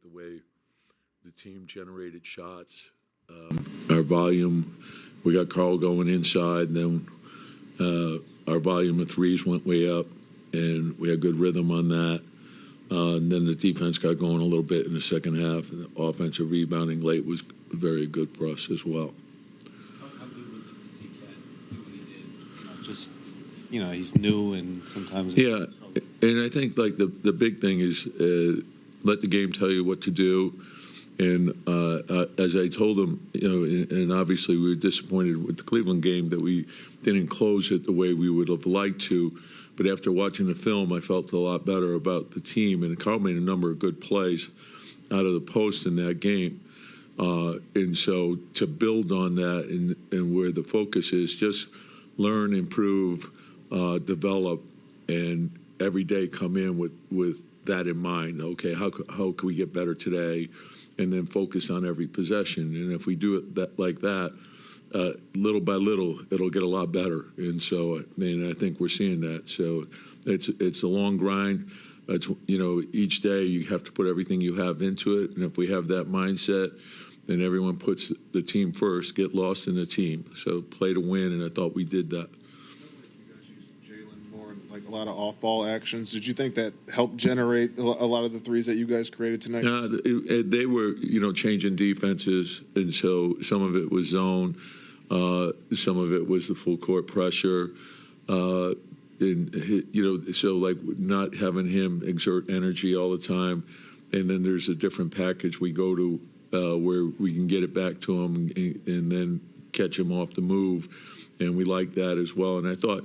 the way the team generated shots, our volume. We got Karl going inside, and then our volume of threes went way up, and we had good rhythm on that. And then the defense got going a little bit in the second half, and the offensive rebounding late was very good for us as well. How good was it to see Cat do what he did? Just, he's new and sometimes... Yeah, and I think like the big thing is let the game tell you what to do. And as I told him, and obviously we were disappointed with the Cleveland game that we didn't close it the way we would have liked to. But after watching the film, I felt a lot better about the team. And Karl made a number of good plays out of the post in that game. And so to build on that and where the focus is, just learn, improve, develop, and every day come in with that in mind. Okay, how can we get better today? And then focus on every possession. And if we do it like that, little by little, it'll get a lot better. And so, I think we're seeing that. So it's a long grind. It's, each day you have to put everything you have into it. And if we have that mindset, then everyone puts the team first, get lost in the team. So play to win, and I thought we did that. Like a lot of off-ball actions. Did you think that helped generate a lot of the threes that you guys created tonight? They were, changing defenses, and so some of it was zone, some of it was the full court pressure, so like not having him exert energy all the time, and then there's a different package we go to where we can get it back to him and then catch him off the move, and we like that as well. And I thought,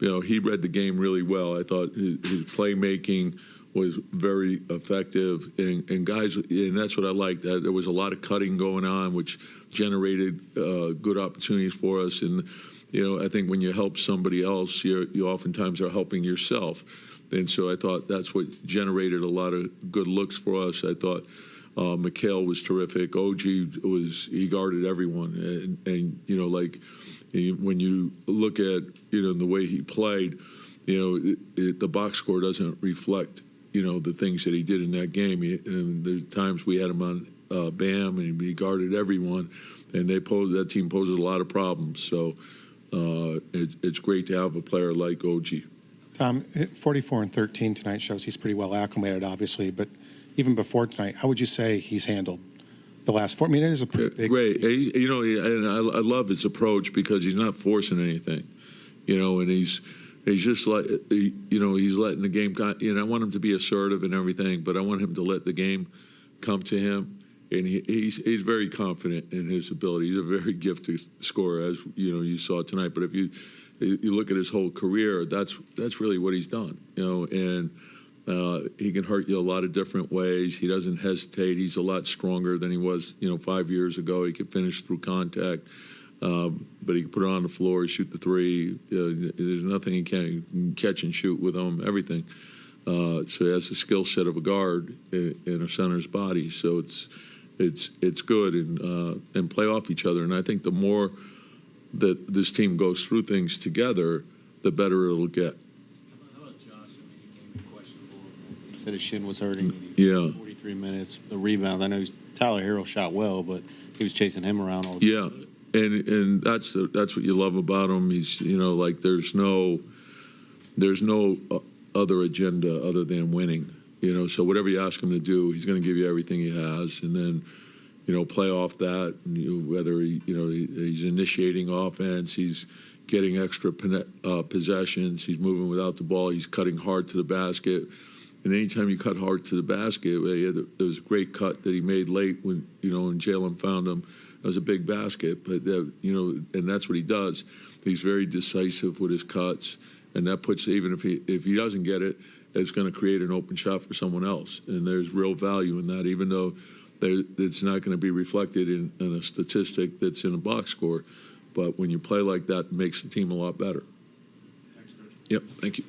he read the game really well. I thought his playmaking was very effective, and guys, and that's what I liked. That there was a lot of cutting going on, which generated good opportunities for us. And I think when you help somebody else, you oftentimes are helping yourself. And so I thought that's what generated a lot of good looks for us. I thought Mikal was terrific. OG he guarded everyone, and when you look at the way he played, the box score doesn't reflect the things that he did in that game. And there's times we had him on Bam, and he guarded everyone, and that team poses a lot of problems. So it's great to have a player like OG. Tom, 44 and 13 tonight shows he's pretty well acclimated, obviously, but even before tonight, how would you say he's handled the last 4? I mean, it is a pretty big... Great. And I love his approach because he's not forcing anything, and he's just like, he's letting the game, I want him to be assertive and everything, but I want him to let the game come to him. And he's very confident in his ability. He's a very gifted scorer, as you saw tonight. But if you look at his whole career, that's really what he's done, and he can hurt you a lot of different ways. He doesn't hesitate. He's a lot stronger than he was, 5 years ago. He can finish through contact, but he can put it on the floor, shoot the three. There's nothing he can't catch and shoot with him, everything. So he has the skill set of a guard in a center's body. So it's good and play off each other. And I think the more that this team goes through things together, the better it'll get. Said his shin was hurting. Yeah. 43 minutes. The rebounds. I know Tyler Herro shot well, but he was chasing him around all the time. Yeah, and that's what you love about him. He's like there's no other agenda other than winning. So whatever you ask him to do, he's going to give you everything he has, and then play off that. And, whether he's initiating offense, he's getting extra possessions, he's moving without the ball, he's cutting hard to the basket. And anytime you cut hard to the basket, there was a great cut that he made late when Jalen found him. It was a big basket, but and that's what he does. He's very decisive with his cuts, and that puts, even if he doesn't get it, it's going to create an open shot for someone else. And there's real value in that, even though it's not going to be reflected in a statistic that's in a box score. But when you play like that, it makes the team a lot better. Thanks, Coach. Yep, thank you.